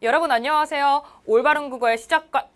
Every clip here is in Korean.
여러분 안녕하세요. 올바른 국어의 시작과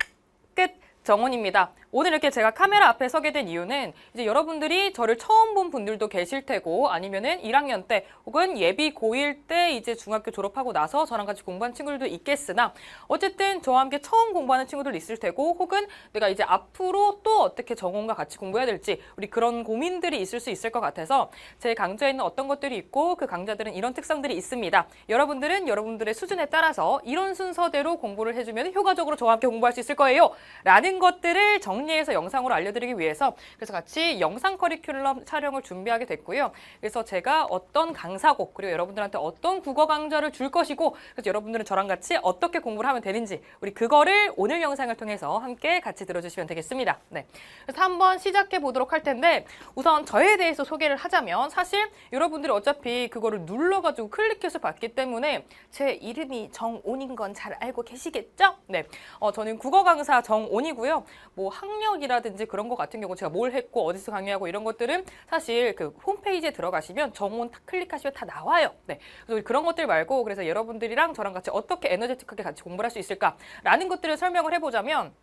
끝 정원입니다. 오늘 이렇게 제가 카메라 앞에 서게 된 이유는 이제 여러분들이 저를 처음 본 분들도 계실 테고 아니면은 1학년 때 혹은 예비 고1 때 이제 중학교 졸업하고 나서 저랑 같이 공부한 친구들도 있겠으나 어쨌든 저와 함께 처음 공부하는 친구들 있을 테고 혹은 내가 이제 앞으로 또 어떻게 정원과 같이 공부해야 될지 우리 그런 고민들이 있을 수 있을 것 같아서 제 강좌에는 어떤 것들이 있고 그 강좌들은 이런 특성들이 있습니다. 여러분들은 여러분들의 수준에 따라서 이런 순서대로 공부를 해주면 효과적으로 저와 함께 공부할 수 있을 거예요. 라는 것들을 정리해서 영상으로 알려드리기 위해서 그래서 같이 영상 커리큘럼 촬영을 준비하게 됐고요. 그래서 제가 어떤 강사고 그리고 여러분들한테 어떤 국어 강좌를 줄 것이고 그래서 여러분들은 저랑 같이 어떻게 공부를 하면 되는지 우리 그거를 오늘 영상을 통해서 함께 같이 들어주시면 되겠습니다. 네. 그래서 한번 시작해 보도록 할 텐데 우선 저에 대해서 소개를 하자면 사실 여러분들이 어차피 그거를 눌러가지고 클릭해서 봤기 때문에 제 이름이 정온인 건 잘 알고 계시겠죠? 네. 저는 국어 강사 정온이고요. 뭐 학력이라든지 그런 거 같은 경우 제가 뭘 했고 어디서 강의하고 이런 것들은 사실 그 홈페이지에 들어가시면 정온 딱 클릭하시면 다 나와요. 네. 그래서 그런 것들 말고 그래서 여러분들이랑 저랑 같이 어떻게 에너제틱하게 같이 공부를 할 수 있을까라는 것들을 설명을 해보자면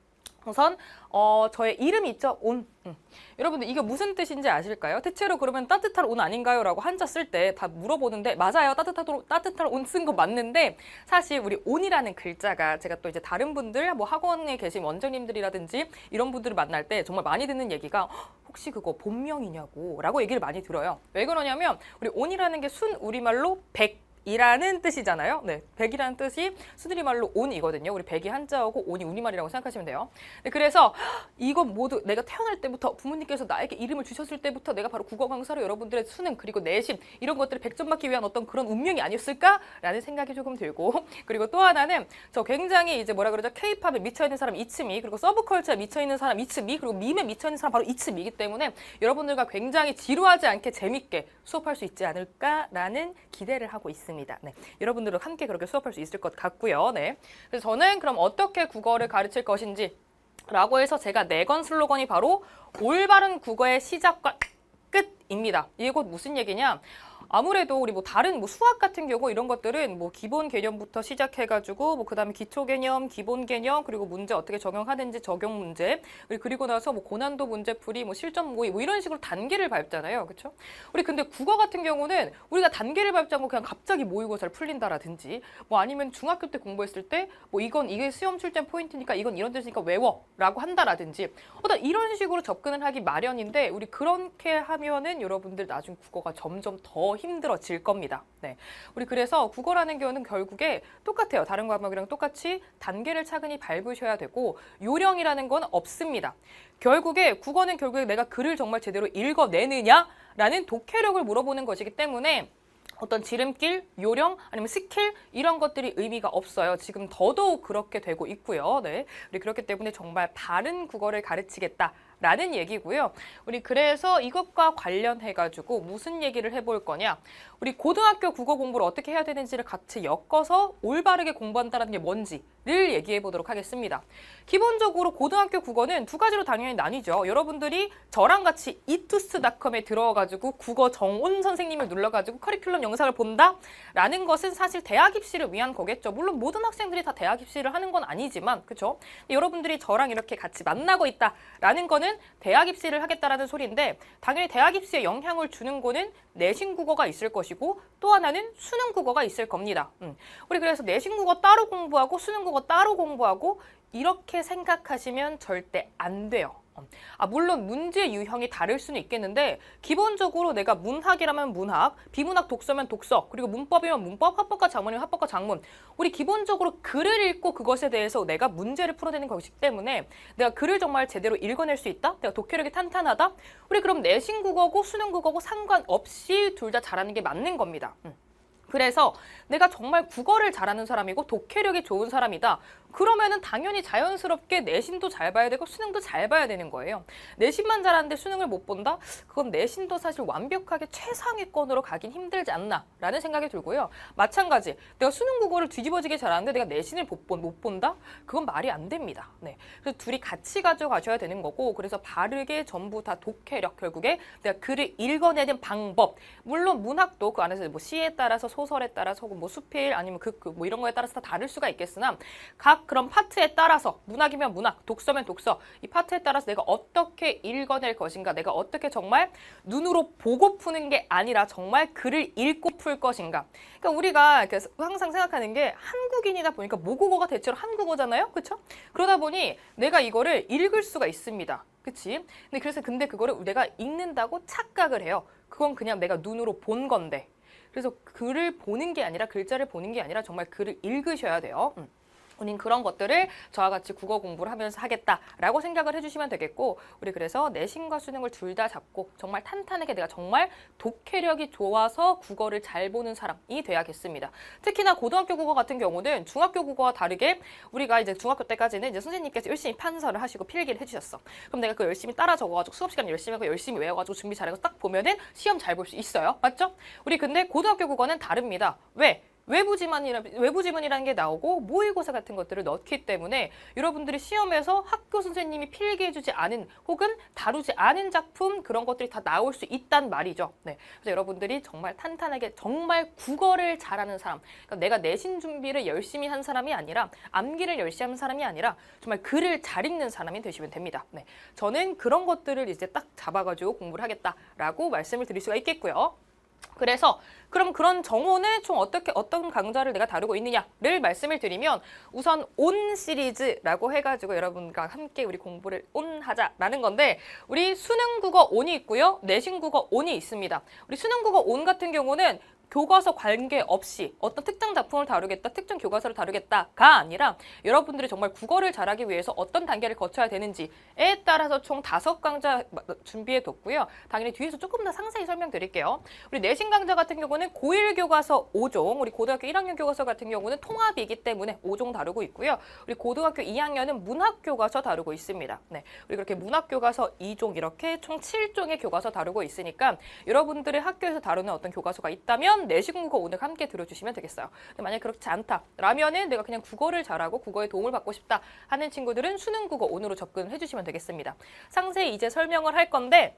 우선 저의 이름이 있죠? 온. 여러분들 이게 무슨 뜻인지 아실까요? 대체로 그러면 따뜻한 온 아닌가요? 라고 한자 쓸 때 다 물어보는데 맞아요. 따뜻한 온 쓴 거 맞는데 사실 우리 온이라는 글자가 제가 또 이제 다른 분들 뭐 학원에 계신 원장님들이라든지 이런 분들을 만날 때 정말 많이 듣는 얘기가 혹시 그거 본명이냐고 라고 얘기를 많이 들어요. 왜 그러냐면 우리 온이라는 게 순 우리말로 이라는 뜻이잖아요. 네, 백이라는 뜻이 순우리말로 온이거든요. 우리 백이 한자어고 온이 우리말이라고 생각하시면 돼요. 네, 그래서 이건 모두 내가 태어날 때부터 부모님께서 나에게 이름을 주셨을 때부터 내가 바로 국어 강사로 여러분들의 수능 그리고 내신 이런 것들을 100점 받기 위한 어떤 그런 운명이 아니었을까라는 생각이 조금 들고 그리고 또 하나는 저 굉장히 이제 뭐라 그러죠? K-팝에 미쳐있는 사람 이츠미 그리고 서브컬처에 미쳐있는 사람 이츠미 그리고 밈에 미쳐있는 사람 바로 이츠미이기 때문에 여러분들과 굉장히 지루하지 않게 재밌게 수업할 수 있지 않을까라는 기대를 하고 있습니다. 네, 여러분들과 함께 그렇게 수업할 수 있을 것 같고요. 네, 그래서 저는 그럼 어떻게 국어를 가르칠 것인지 라고 해서 제가 내건 슬로건이 바로 올바른 국어의 시작과 끝입니다. 이게 곧 무슨 얘기냐? 아무래도 우리 뭐 다른 뭐 수학 같은 경우 이런 것들은 뭐 기본 개념부터 시작해가지고 뭐 그다음에 기초 개념, 기본 개념 그리고 문제 어떻게 적용하는지 적용 문제 그리고 나서 뭐 고난도 문제풀이 뭐 실전 모의 뭐 이런 식으로 단계를 밟잖아요, 그렇죠? 우리 근데 국어 같은 경우는 우리가 단계를 밟지 않고 그냥 갑자기 모의고사를 풀린다라든지 뭐 아니면 중학교 때 공부했을 때 뭐 이게 시험 출제 포인트니까 이건 이런 뜻이니까 외워라고 한다라든지 어떤 이런 식으로 접근을 하기 마련인데 우리 그렇게 하면은 여러분들 나중 국어가 점점 더 힘들어질 겁니다. 네, 우리 그래서 국어라는 경우는 결국에 똑같아요. 다른 과목이랑 똑같이 단계를 차근히 밟으셔야 되고 요령이라는 건 없습니다. 결국에 국어는 결국에 내가 글을 정말 제대로 읽어내느냐라는 독해력을 물어보는 것이기 때문에 어떤 지름길, 요령, 아니면 스킬 이런 것들이 의미가 없어요. 지금 더더욱 그렇게 되고 있고요. 네, 우리 그렇기 때문에 정말 바른 국어를 가르치겠다. 라는 얘기고요. 우리 그래서 이것과 관련해가지고 무슨 얘기를 해볼 거냐. 우리 고등학교 국어 공부를 어떻게 해야 되는지를 같이 엮어서 올바르게 공부한다는 게 뭔지를 얘기해 보도록 하겠습니다. 기본적으로 고등학교 국어는 두 가지로 당연히 나뉘죠. 여러분들이 저랑 같이 이투스닷컴에 들어가가지고 국어 정온 선생님을 눌러가지고 커리큘럼 영상을 본다라는 것은 사실 대학 입시를 위한 거겠죠. 물론 모든 학생들이 다 대학 입시를 하는 건 아니지만 그렇죠? 여러분들이 저랑 이렇게 같이 만나고 있다라는 거는 대학 입시를 하겠다라는 소리인데 당연히 대학 입시에 영향을 주는 거는 내신 국어가 있을 것이고 또 하나는 수능 국어가 있을 겁니다. 우리 그래서 내신 국어 따로 공부하고 수능 국어 따로 공부하고 이렇게 생각하시면 절대 안 돼요. 물론 문제 유형이 다를 수는 있겠는데 기본적으로 내가 문학이라면 문학, 비문학 독서면 독서, 그리고 문법이면 문법, 화법과 작문이면 화법과 작문 우리 기본적으로 글을 읽고 그것에 대해서 내가 문제를 풀어내는 것이기 때문에 내가 글을 정말 제대로 읽어낼 수 있다? 내가 독해력이 탄탄하다? 우리 그럼 내신 국어고 수능 국어고 상관없이 둘 다 잘하는 게 맞는 겁니다. 그래서 내가 정말 국어를 잘하는 사람이고 독해력이 좋은 사람이다. 그러면은 당연히 자연스럽게 내신도 잘 봐야 되고 수능도 잘 봐야 되는 거예요. 내신만 잘하는데 수능을 못 본다? 그건 내신도 사실 완벽하게 최상위권으로 가긴 힘들지 않나 라는 생각이 들고요. 마찬가지 내가 수능 국어를 뒤집어지게 잘하는데 내가 내신을 못 본다? 그건 말이 안 됩니다. 네. 그래서 둘이 같이 가져가셔야 되는 거고 그래서 바르게 전부 다 독해력 결국에 내가 글을 읽어내는 방법 물론 문학도 그 안에서 뭐 시에 따라서 소설에 따라서 혹은 뭐 수필 아니면 극 뭐 이런 거에 따라서 다 다를 수가 있겠으나 각 그런 파트에 따라서 문학이면 문학, 독서면 독서 이 파트에 따라서 내가 어떻게 읽어낼 것인가, 내가 어떻게 정말 눈으로 보고 푸는 게 아니라 정말 글을 읽고 풀 것인가. 그러니까 우리가 항상 생각하는 게 한국인이다 보니까 모국어가 대체로 한국어잖아요, 그렇죠? 그러다 보니 내가 이거를 읽을 수가 있습니다. 그치? 근데 그거를 내가 읽는다고 착각을 해요. 그건 그냥 내가 눈으로 본 건데. 그래서 글을 보는 게 아니라 글자를 보는 게 아니라 정말 글을 읽으셔야 돼요. 우린 그런 것들을 저와 같이 국어 공부를 하면서 하겠다라고 생각을 해주시면 되겠고, 우리 그래서 내신과 수능을 둘 다 잡고 정말 탄탄하게 내가 정말 독해력이 좋아서 국어를 잘 보는 사람이 돼야겠습니다. 특히나 고등학교 국어 같은 경우는 중학교 국어와 다르게 우리가 이제 중학교 때까지는 이제 선생님께서 열심히 판서를 하시고 필기를 해주셨어. 그럼 내가 그거 열심히 따라 적어가지고 수업 시간 열심히 하고 열심히 외워가지고 준비 잘해서 딱 보면은 시험 잘 볼 수 있어요. 맞죠? 우리 근데 고등학교 국어는 다릅니다. 왜? 외부 지문이라는 게 나오고 모의고사 같은 것들을 넣기 때문에 여러분들이 시험에서 학교 선생님이 필기해주지 않은 혹은 다루지 않은 작품 그런 것들이 다 나올 수 있단 말이죠. 네. 그래서 여러분들이 정말 탄탄하게 정말 국어를 잘하는 사람, 그러니까 내가 내신 준비를 열심히 한 사람이 아니라 암기를 열심히 하는 사람이 아니라 정말 글을 잘 읽는 사람이 되시면 됩니다. 네. 저는 그런 것들을 이제 딱 잡아가지고 공부를 하겠다라고 말씀을 드릴 수가 있겠고요. 그래서 그럼 그런 정오는 총 어떤 강좌를 내가 다루고 있느냐를 말씀을 드리면 우선 온 시리즈라고 해가지고 여러분과 함께 우리 공부를 하자라는 건데 우리 수능국어 온이 있고요. 내신국어 온이 있습니다. 우리 수능국어 온 같은 경우는 교과서 관계없이 어떤 특정 작품을 다루겠다, 특정 교과서를 다루겠다가 아니라 여러분들이 정말 국어를 잘하기 위해서 어떤 단계를 거쳐야 되는지에 따라서 총 5강좌 준비해뒀고요. 당연히 뒤에서 조금 더 상세히 설명드릴게요. 우리 내신 강좌 같은 경우는 고1 교과서 5종, 우리 고등학교 1학년 교과서 같은 경우는 통합이기 때문에 5종 다루고 있고요. 우리 고등학교 2학년은 문학 교과서 다루고 있습니다. 네, 우리 그렇게 문학 교과서 2종 이렇게 총 7종의 교과서 다루고 있으니까 여러분들의 학교에서 다루는 어떤 교과서가 있다면 내신국어 오늘 함께 들어주시면 되겠어요. 근데 만약에 그렇지 않다라면은 내가 그냥 국어를 잘하고 국어에 도움을 받고 싶다 하는 친구들은 수능국어 온으로 접근을 해주시면 되겠습니다. 상세히 이제 설명을 할 건데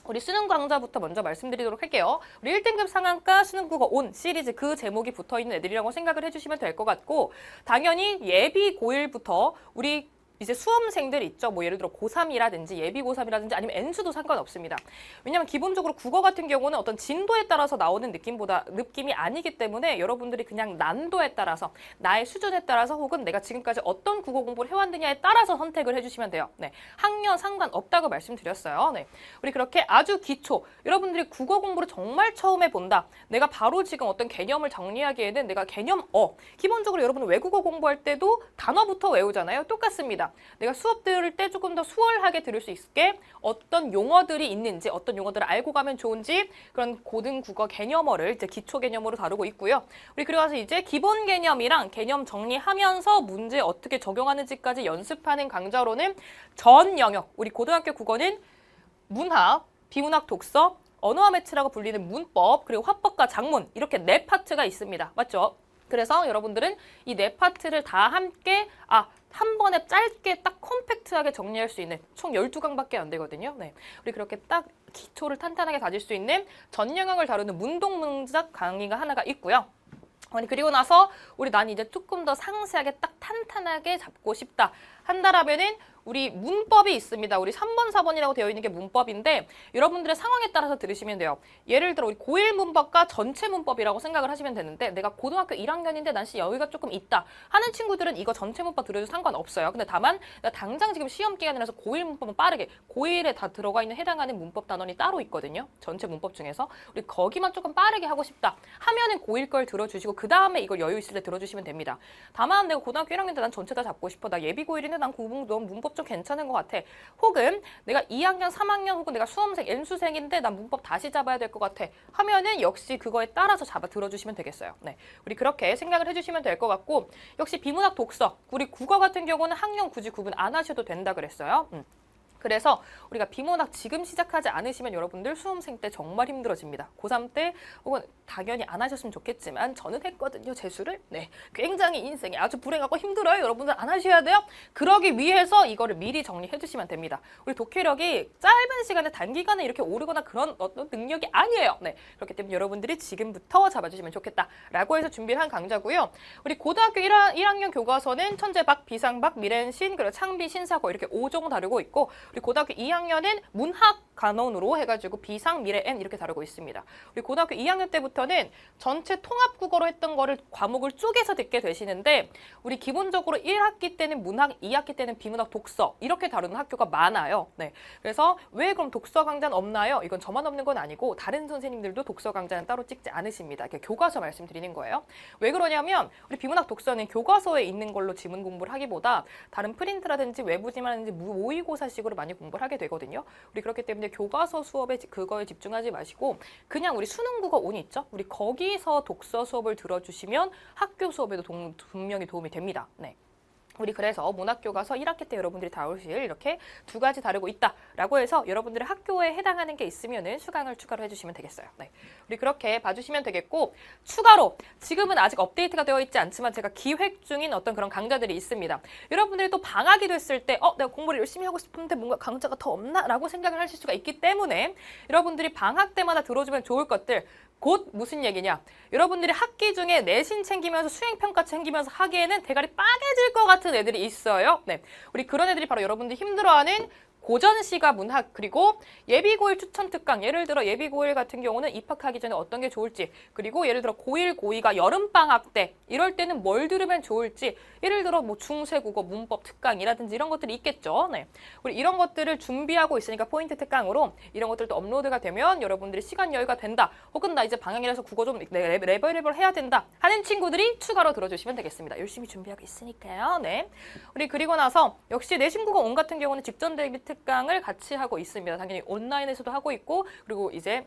우리 수능 강좌부터 먼저 말씀드리도록 할게요. 우리 1등급 상한가 수능국어 온 시리즈 그 제목이 붙어있는 애들이라고 생각을 해주시면 될 것 같고 당연히 예비 고1부터 우리 이제 수험생들 있죠. 뭐 예를 들어 고3이라든지 예비 고3이라든지 아니면 N수도 상관없습니다. 왜냐하면 기본적으로 국어 같은 경우는 어떤 진도에 따라서 나오는 느낌이 아니기 때문에 여러분들이 그냥 난도에 따라서 나의 수준에 따라서 혹은 내가 지금까지 어떤 국어 공부를 해왔느냐에 따라서 선택을 해주시면 돼요. 네, 학년 상관없다고 말씀드렸어요. 네, 우리 그렇게 아주 기초 여러분들이 국어 공부를 정말 처음 해본다. 내가 바로 지금 어떤 개념을 정리하기에는 내가 기본적으로 여러분 외국어 공부할 때도 단어부터 외우잖아요. 똑같습니다. 내가 수업 들을 때 조금 더 수월하게 들을 수 있게 어떤 용어들이 있는지 어떤 용어들을 알고 가면 좋은지 그런 고등국어 개념어를 이제 기초 개념으로 다루고 있고요. 우리 그래서 이제 기본 개념이랑 개념 정리하면서 문제 어떻게 적용하는지까지 연습하는 강좌로는 전 영역 우리 고등학교 국어는 문학, 비문학 독서, 언어와 매체라고 불리는 문법 그리고 화법과 작문 이렇게 4파트가 있습니다. 맞죠? 그래서 여러분들은 이 4파트를 다 함께 한 번에 짧게 딱 컴팩트하게 정리할 수 있는 총 12강밖에 안 되거든요. 네. 우리 그렇게 딱 기초를 탄탄하게 다질 수 있는 전 영역을 다루는 문동문작 강의가 하나가 있고요. 그리고 나서 난 이제 조금 더 상세하게 딱 탄탄하게 잡고 싶다 한다라면은 우리 문법이 있습니다. 우리 3번, 4번이라고 되어 있는 게 문법인데 여러분들의 상황에 따라서 들으시면 돼요. 예를 들어 우리 고1 문법과 전체 문법이라고 생각을 하시면 되는데 내가 고등학교 1학년인데 난 여유가 조금 있다 하는 친구들은 이거 전체 문법 들어도 상관없어요. 근데 다만 당장 지금 시험 기간이라서 고1 문법은 빠르게 고1에 다 들어가 있는 해당하는 문법 단원이 따로 있거든요. 전체 문법 중에서 우리 거기만 조금 빠르게 하고 싶다 하면은 고1 걸 들어주시고 그 다음에 이걸 여유 있을 때 들어주시면 됩니다. 다만 내가 고등학교 1학년인데 난 전체 다 잡고 싶어. 나 예비 고1인데 난 문법 좀 괜찮은 것 같아. 혹은 내가 2학년, 3학년 혹은 내가 수험생, N수생인데 난 문법 다시 잡아야 될 것 같아. 하면은 역시 그거에 따라서 잡아 들어주시면 되겠어요. 네, 우리 그렇게 생각을 해주시면 될 것 같고 역시 비문학 독서, 우리 국어 같은 경우는 학년 굳이 구분 안 하셔도 된다 그랬어요. 그래서 우리가 비문학 지금 시작하지 않으시면 여러분들 수험생 때 정말 힘들어집니다. 고3 때 혹은 당연히 안 하셨으면 좋겠지만 저는 했거든요. 재수를. 네, 굉장히 인생이 아주 불행하고 힘들어요. 여러분들 안 하셔야 돼요. 그러기 위해서 이거를 미리 정리해 주시면 됩니다. 우리 독해력이 짧은 시간에 단기간에 이렇게 오르거나 그런 어떤 능력이 아니에요. 네, 그렇기 때문에 여러분들이 지금부터 잡아주시면 좋겠다라고 해서 준비를 한 강좌고요. 우리 고등학교 1학년 교과서는 천재박, 비상박, 미래신, 그리고 창비, 신사고 이렇게 5종 다루고 있고 우리 고등학교 2학년은 문학 간원으로 해가지고 비상, 미래, N 이렇게 다루고 있습니다. 우리 고등학교 2학년 때부터는 전체 통합 국어로 했던 거를 과목을 쪼개서 듣게 되시는데 우리 기본적으로 1학기 때는 문학, 2학기 때는 비문학, 독서 이렇게 다루는 학교가 많아요. 네, 그래서 왜 그럼 독서 강좌는 없나요? 이건 저만 없는 건 아니고 다른 선생님들도 독서 강좌는 따로 찍지 않으십니다. 이렇게 교과서 말씀드리는 거예요. 왜 그러냐면 우리 비문학 독서는 교과서에 있는 걸로 지문 공부를 하기보다 다른 프린트라든지 외부 지문이라든지 모의고사식으로 많이 공부를 하게 되거든요. 우리 그렇기 때문에 교과서 수업에 그거에 집중하지 마시고 그냥 우리 수능국어 온 있죠? 우리 거기서 독서 수업을 들어주시면 학교 수업에도 분명히 도움이 됩니다. 네. 우리 그래서 문학교과서 1학기 때 여러분들이 다루실 이렇게 2가지 다루고 있다라고 해서 여러분들의 학교에 해당하는 게 있으면은 수강을 추가로 해주시면 되겠어요. 네, 우리 그렇게 봐주시면 되겠고 추가로 지금은 아직 업데이트가 되어 있지 않지만 제가 기획 중인 어떤 그런 강좌들이 있습니다. 여러분들이 또 방학이 됐을 때 내가 공부를 열심히 하고 싶은데 뭔가 강좌가 더 없나? 라고 생각을 하실 수가 있기 때문에 여러분들이 방학 때마다 들어주면 좋을 것들 곧 무슨 얘기냐? 여러분들이 학기 중에 내신 챙기면서 수행평가 챙기면서 하기에는 대가리 빠개질 것 같은 애들이 있어요. 네, 우리 그런 애들이 바로 여러분들이 힘들어하는 고전시가 문학 그리고 예비고일 추천 특강 예를 들어 예비고일 같은 경우는 입학하기 전에 어떤 게 좋을지 그리고 예를 들어 고1, 고2가 여름방학 때 이럴 때는 뭘 들으면 좋을지 예를 들어 뭐 중세국어 문법 특강이라든지 이런 것들이 있겠죠. 네, 우리 이런 것들을 준비하고 있으니까 포인트 특강으로 이런 것들도 업로드가 되면 여러분들이 시간 여유가 된다 혹은 나 이제 방학이라서 국어 좀 레벨업을 해야 된다 하는 친구들이 추가로 들어주시면 되겠습니다. 열심히 준비하고 있으니까요. 네, 우리 그리고 나서 역시 내신국어 온 같은 경우는 직전 대비 특강을 같이 하고 있습니다. 당연히 온라인에서도 하고 있고 그리고 이제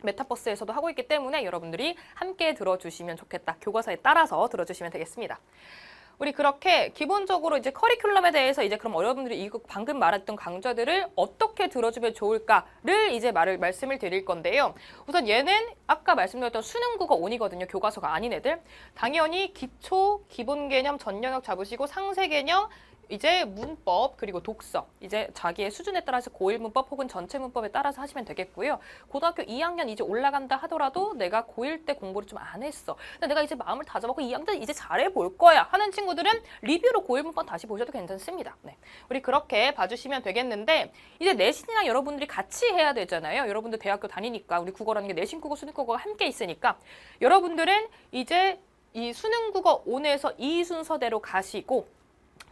메타버스에서도 하고 있기 때문에 여러분들이 함께 들어주시면 좋겠다. 교과서에 따라서 들어주시면 되겠습니다. 우리 그렇게 기본적으로 이제 커리큘럼에 대해서 이제 그럼 여러분들이 이거 방금 말했던 강좌들을 어떻게 들어주면 좋을까를 이제 말씀을 드릴 건데요. 우선 얘는 아까 말씀드렸던 수능국어 온이거든요. 교과서가 아닌 애들. 당연히 기초, 기본 개념, 전 영역 잡으시고 상세 개념 이제 문법 그리고 독서 이제 자기의 수준에 따라서 고1 문법 혹은 전체 문법에 따라서 하시면 되겠고요. 고등학교 2학년 이제 올라간다 하더라도 내가 고1 때 공부를 좀 안 했어. 근데 내가 이제 마음을 다잡았고 2학년 이제 잘해볼 거야 하는 친구들은 리뷰로 고1 문법 다시 보셔도 괜찮습니다. 네, 우리 그렇게 봐주시면 되겠는데 이제 내신이랑 여러분들이 같이 해야 되잖아요. 여러분들 대학교 다니니까 우리 국어라는 게 내신국어, 수능국어가 함께 있으니까 여러분들은 이제 이 수능국어 온에서 이 순서대로 가시고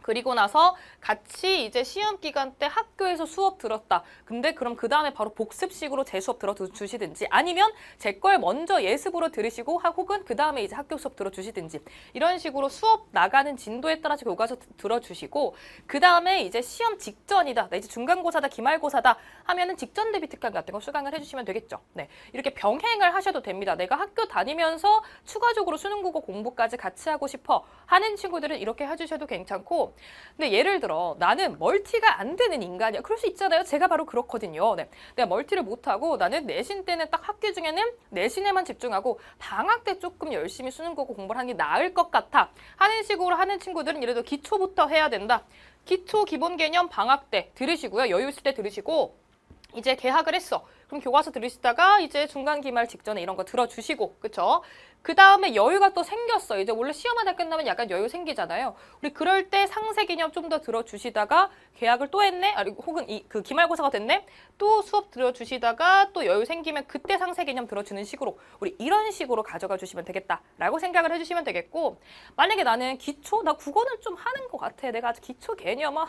그리고 나서 같이 이제 시험 기간 때 학교에서 수업 들었다. 근데 그럼 그 다음에 바로 복습식으로 제 수업 들어주시든지 아니면 제 걸 먼저 예습으로 들으시고 혹은 그 다음에 이제 학교 수업 들어주시든지 이런 식으로 수업 나가는 진도에 따라서 교과서 들어주시고 그 다음에 이제 시험 직전이다. 나 이제 중간고사다, 기말고사다 하면은 직전 대비 특강 같은 거 수강을 해주시면 되겠죠. 네, 이렇게 병행을 하셔도 됩니다. 내가 학교 다니면서 추가적으로 수능국어 공부까지 같이 하고 싶어 하는 친구들은 이렇게 해주셔도 괜찮고 근데 예를 들어 나는 멀티가 안 되는 인간이야. 그럴 수 있잖아요. 제가 바로 그렇거든요. 네, 내가 멀티를 못하고 나는 내신 때는 딱 학기 중에는 내신에만 집중하고 방학 때 조금 열심히 수능국어 공부를 하는 게 나을 것 같아 하는 식으로 하는 친구들은 예를 들어 기초부터 해야 된다. 기초 기본 개념 방학 때 들으시고요. 여유 있을 때 들으시고 이제 개학을 했어. 그럼 교과서 들으시다가 이제 중간 기말 직전에 이런 거 들어주시고 그쵸? 그 다음에 여유가 또 생겼어. 이제 원래 시험 하나 끝나면 약간 여유 생기잖아요. 우리 그럴 때 상세 개념 좀 더 들어주시다가 계약을 또 했네? 혹은 그 기말고사가 됐네? 또 수업 들어주시다가 또 여유 생기면 그때 상세 개념 들어주는 식으로 우리 이런 식으로 가져가 주시면 되겠다라고 생각을 해주시면 되겠고 만약에 나는 기초? 나 국어는 좀 하는 것 같아. 내가 아직 기초 개념은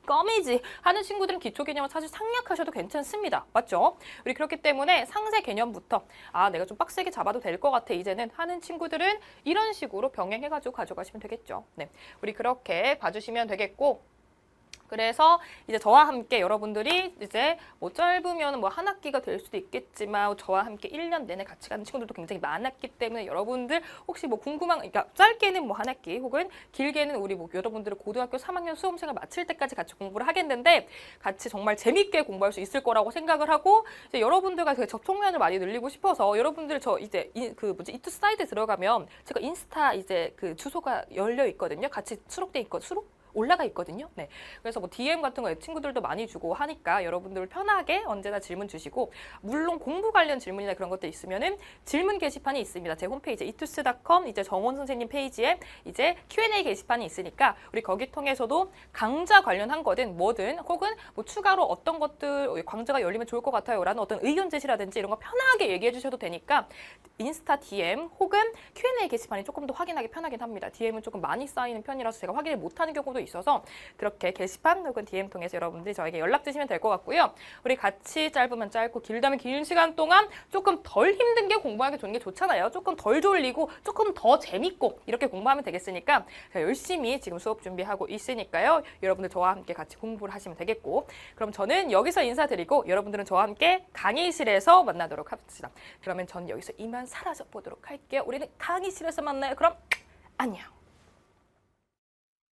껌이지 하는 친구들은 기초 개념을 사실 상략하셔도 괜찮습니다. 맞죠? 우리 그렇기 때문에 상세 개념부터 내가 좀 빡세게 잡아도 될 것 같아. 이제는 하는 친구들은 이런 식으로 병행해가지고 가져가시면 되겠죠. 네, 우리 그렇게 봐주시면 되겠고 그래서 이제 저와 함께 여러분들이 이제 뭐 짧으면 뭐 한 학기가 될 수도 있겠지만 저와 함께 1년 내내 같이 가는 친구들도 굉장히 많았기 때문에 여러분들 혹시 뭐 궁금한, 그러니까 짧게는 뭐 한 학기 혹은 길게는 우리 뭐 여러분들을 고등학교 3학년 수험생활 마칠 때까지 같이 공부를 하겠는데 같이 정말 재밌게 공부할 수 있을 거라고 생각을 하고 이제 여러분들과 그 접촉면을 많이 늘리고 싶어서 여러분들 저 이제 이투 사이트에 들어가면 제가 인스타 이제 그 주소가 열려 있거든요. 같이 수록돼 있고 올라가 있거든요. 네. 그래서 뭐 DM 같은 거 친구들도 많이 주고 하니까 여러분들 편하게 언제나 질문 주시고 물론 공부 관련 질문이나 그런 것들 있으면은 질문 게시판이 있습니다. 제 홈페이지 etu스.com 이제 정원 선생님 페이지에 이제 Q&A 게시판이 있으니까 우리 거기 통해서도 강좌 관련한 거든 뭐든 혹은 뭐 추가로 어떤 것들 강좌가 열리면 좋을 것 같아요라는 어떤 의견 제시라든지 이런 거 편하게 얘기해 주셔도 되니까 인스타 DM 혹은 Q&A 게시판이 조금 더 확인하기 편하긴 합니다. DM은 조금 많이 쌓이는 편이라서 제가 확인을 못하는 경우도 있어서 그렇게 게시판 혹은 DM 통해서 여러분들이 저에게 연락 주시면 될 것 같고요. 우리 같이 짧으면 짧고 길다면 긴 시간 동안 조금 덜 힘든 게 공부하기 좋은 게 좋잖아요. 조금 덜 졸리고 조금 더 재밌고 이렇게 공부하면 되겠으니까 열심히 지금 수업 준비하고 있으니까요. 여러분들 저와 함께 같이 공부를 하시면 되겠고 그럼 저는 여기서 인사드리고 여러분들은 저와 함께 강의실에서 만나도록 합시다. 그러면 전 여기서 이만 사라져 보도록 할게요. 우리는 강의실에서 만나요. 그럼 안녕.